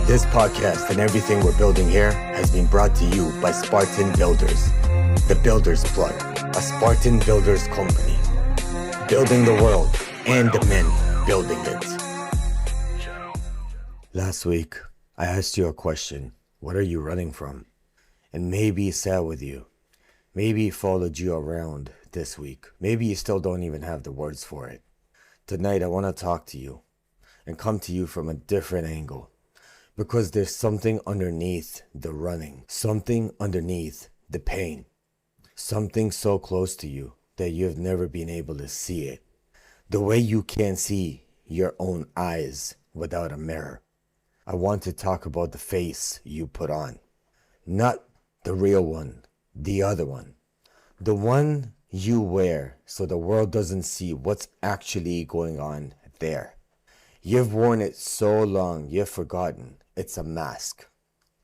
This podcast and everything we're building here has been brought to you by Spartan Builders. The Builders Plug, a Spartan Builders company. Building the world and the men building it. Last week, I asked you a question. What are you running from? And maybe it sat with you. Maybe it followed you around this week. Maybe you still don't even have the words for it. Tonight, I want to talk to you and come to you from a different angle. Because there's something underneath the running, something underneath the pain, something so close to you that you've never been able to see it. The way you can't see your own eyes without a mirror. I want to talk about the face you put on. Not the real one, the other one. The one you wear so the world doesn't see what's actually going on there. You've worn it so long, you've forgotten it's a mask.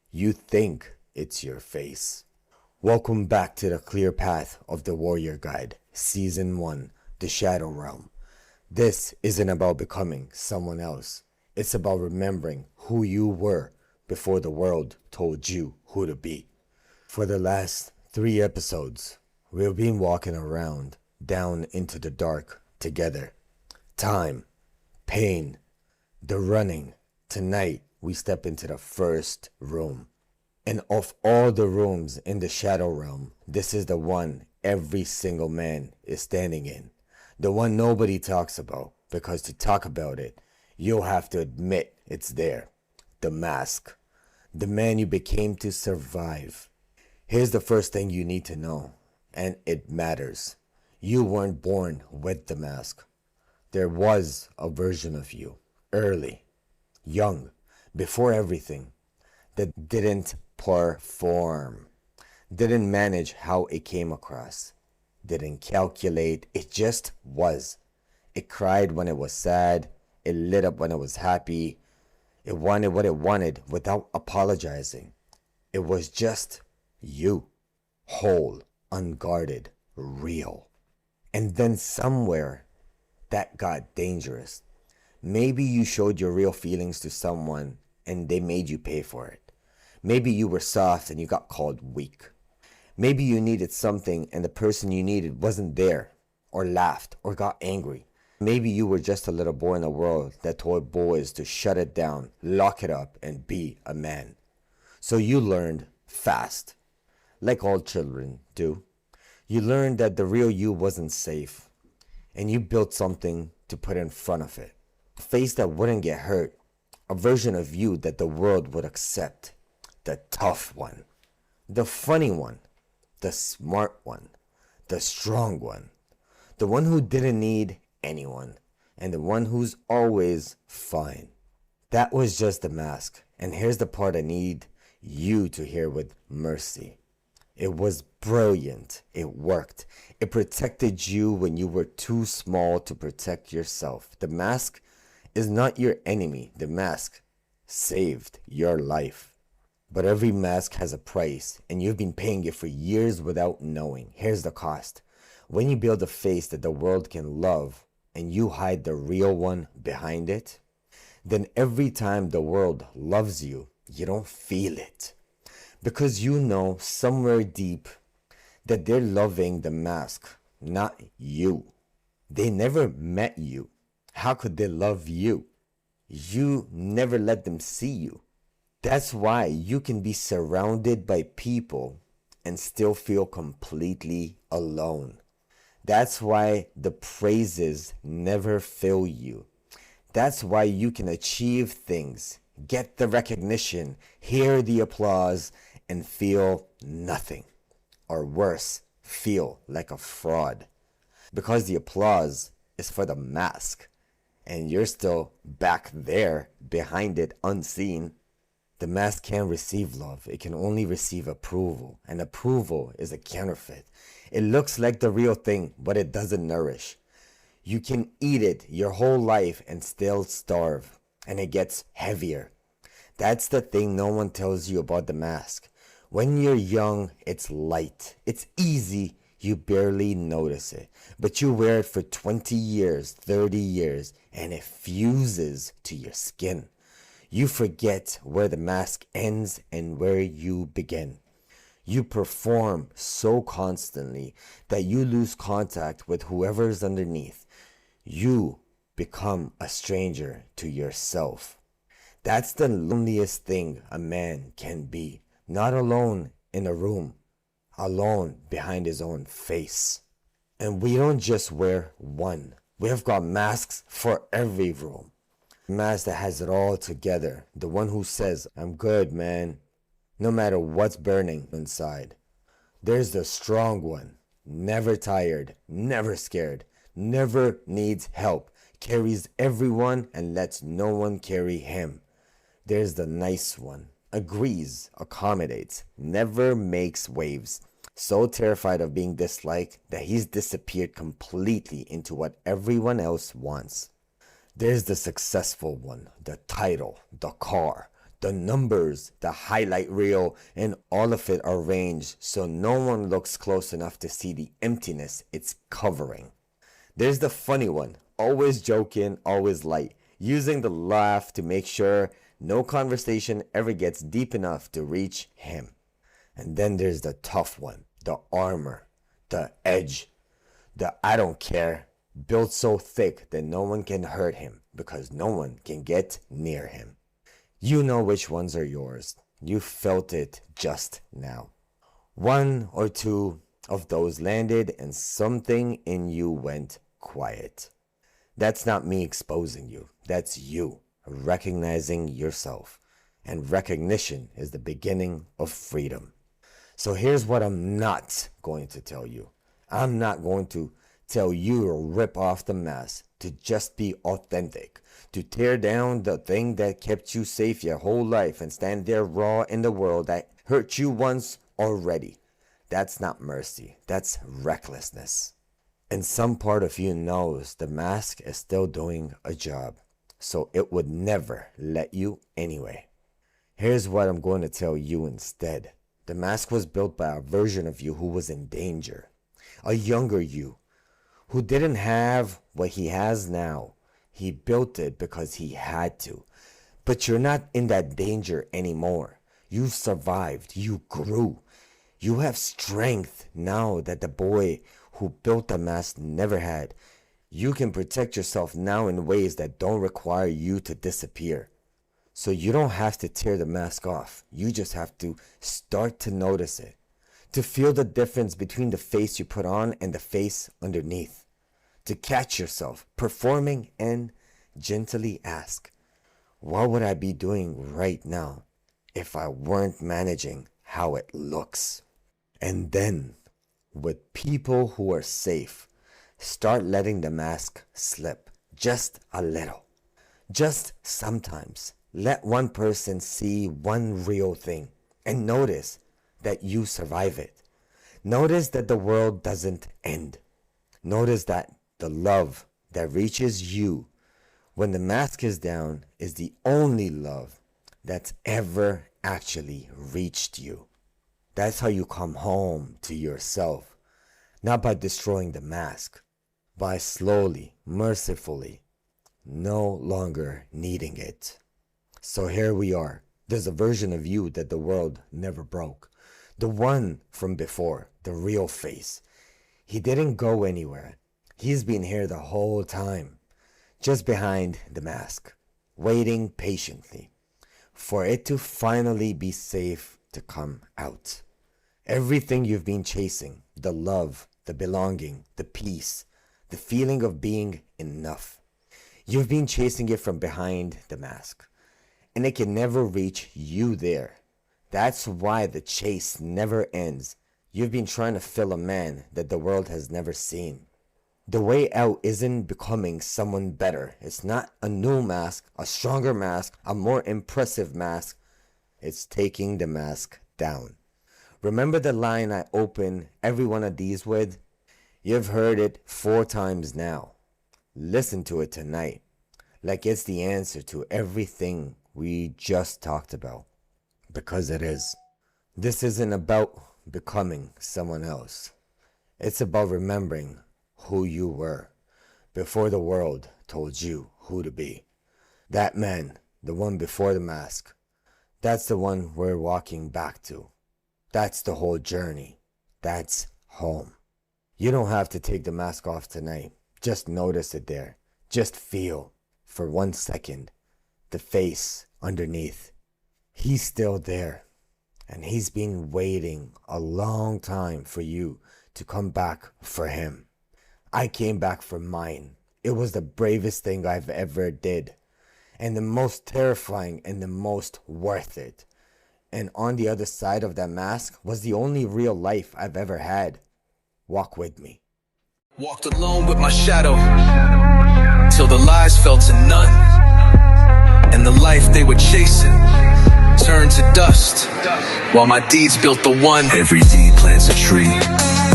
You think it's your face. Welcome back to the Clear Path of the Warrior Guide, Season 1, The Shadow Realm. This isn't about becoming someone else. It's about remembering who you were before the world told you who to be. For the last 3 episodes, we've been walking around down into the dark together. Time, pain, the running. Tonight, we step into the first room. And of all the rooms in the Shadow Realm, this is the one every single man is standing in. The one nobody talks about, because to talk about it, you'll have to admit it's there. The mask. The man you became to survive. Here's the first thing you need to know, and it matters. You weren't born with the mask. There was a version of you, early, young, before everything, that didn't perform, didn't manage how it came across, didn't calculate, it just was. It cried when it was sad, it lit up when it was happy, it wanted what it wanted without apologizing. It was just you, whole, unguarded, real. And then somewhere, that got dangerous. Maybe you showed your real feelings to someone and they made you pay for it. Maybe you were soft and you got called weak. Maybe you needed something and the person you needed wasn't there, or laughed, or got angry. Maybe you were just a little boy in a world that told boys to shut it down, lock it up, and be a man. So you learned fast, like all children do. You learned that the real you wasn't safe, and you built something to put in front of it. A face that wouldn't get hurt, a version of you that the world would accept. The tough one, the funny one, the smart one, the strong one, the one who didn't need anyone, and the one who's always fine. That was just the mask, and here's the part I need you to hear with mercy. It was brilliant. It worked. It protected you when you were too small to protect yourself. The mask is not your enemy. The mask saved your life. But every mask has a price, and you've been paying it for years without knowing. Here's the cost. When you build a face that the world can love, and you hide the real one behind it, then every time the world loves you, you don't feel it. Because you know somewhere deep that they're loving the mask, not you. They never met you. How could they love you? You never let them see you. That's why you can be surrounded by people and still feel completely alone. That's why the praises never fill you. That's why you can achieve things, get the recognition, hear the applause, and feel nothing. Or worse, feel like a fraud. Because the applause is for the mask, and you're still back there, behind it, unseen. The mask can't receive love. It can only receive approval. And approval is a counterfeit. It looks like the real thing, but it doesn't nourish. You can eat it your whole life and still starve. And it gets heavier. That's the thing no one tells you about the mask. When you're young, it's light. It's easy. You barely notice it, but you wear it for 20 years, 30 years, and it fuses to your skin. You forget where the mask ends and where you begin. You perform so constantly that you lose contact with whoever's underneath. You become a stranger to yourself. That's the loneliest thing a man can be. Not alone in a room, alone behind his own face. And we don't just wear one. We have got masks for every room. The mask that has it all together. The one who says, I'm good, man, no matter what's burning inside. There's the strong one, never tired, never scared, never needs help, carries everyone and lets no one carry him. There's the nice one, agrees, accommodates, never makes waves, so terrified of being disliked that he's disappeared completely into what everyone else wants. There's the successful one, the title, the car, the numbers, the highlight reel, and all of it arranged so no one looks close enough to see the emptiness it's covering. There's the funny one, always joking, always light, using the laugh to make sure no conversation ever gets deep enough to reach him. And then there's the tough one, the armor, the edge, the I don't care, built so thick that no one can hurt him because no one can get near him. You know which ones are yours. You felt it just now. One or two of those landed and something in you went quiet. That's not me exposing you. That's you recognizing yourself. And recognition is the beginning of freedom. So here's what I'm not going to tell you. I'm not going to tell you to rip off the mask, to just be authentic, to tear down the thing that kept you safe your whole life and stand there raw in the world that hurt you once already. That's not mercy. That's recklessness. And some part of you knows the mask is still doing a job, so it would never let you anyway. Here's what I'm going to tell you instead. The mask was built by a version of you who was in danger. A younger you, who didn't have what he has now. He built it because he had to. But you're not in that danger anymore. You survived. You grew. You have strength now that the boy who built the mask never had. You can protect yourself now in ways that don't require you to disappear. So you don't have to tear the mask off. You just have to start to notice it. To feel the difference between the face you put on and the face underneath. To catch yourself performing and gently ask, what would I be doing right now if I weren't managing how it looks? And then, with people who are safe, start letting the mask slip just a little. Just sometimes. Let one person see one real thing and notice that you survive it. Notice that the world doesn't end. Notice that the love that reaches you when the mask is down is the only love that's ever actually reached you. That's how you come home to yourself. Not by destroying the mask, by slowly, mercifully, no longer needing it. So here we are. There's a version of you that the world never broke. The one from before, the real face. He didn't go anywhere. He's been here the whole time, just behind the mask, waiting patiently for it to finally be safe to come out. Everything you've been chasing, the love, the belonging, the peace, the feeling of being enough. You've been chasing it from behind the mask, and it can never reach you there. That's why the chase never ends. You've been trying to fill a man that the world has never seen. The way out isn't becoming someone better. It's not a new mask, a stronger mask, a more impressive mask. It's taking the mask down. Remember the line I open every one of these with? You've heard it 4 times now. Listen to it tonight, like it's the answer to everything we just talked about. Because it is. This isn't about becoming someone else. It's about remembering who you were before the world told you who to be. That man, the one before the mask, that's the one we're walking back to. That's the whole journey. That's home. You don't have to take the mask off tonight. Just notice it there. Just feel, for 1 second, the face underneath. He's still there. And he's been waiting a long time for you to come back for him. I came back for mine. It was the bravest thing I've ever did. And the most terrifying and the most worth it. And on the other side of that mask was the only real life I've ever had. Walk with me. Walked alone with my shadow, till the lies fell to none, and the life they were chasing turned to dust, while my deeds built the one. Every deed plants a tree,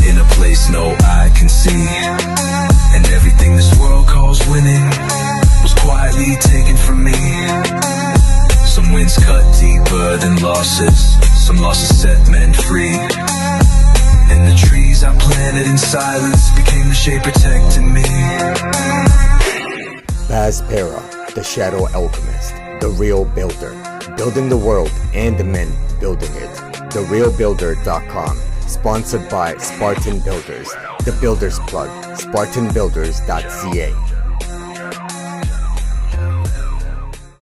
in a place no eye can see, and everything this world calls winning was quietly taken from me. Some wins cut deeper than losses, some losses set men free, and the trees I planted in silence became the shade protecting me. Baz Para, the Shadow Alchemist, the real builder, building the world and the men building it. TheRealBuilder.com, sponsored by Spartan Builders, The Builders Plug, SpartanBuilders.ca.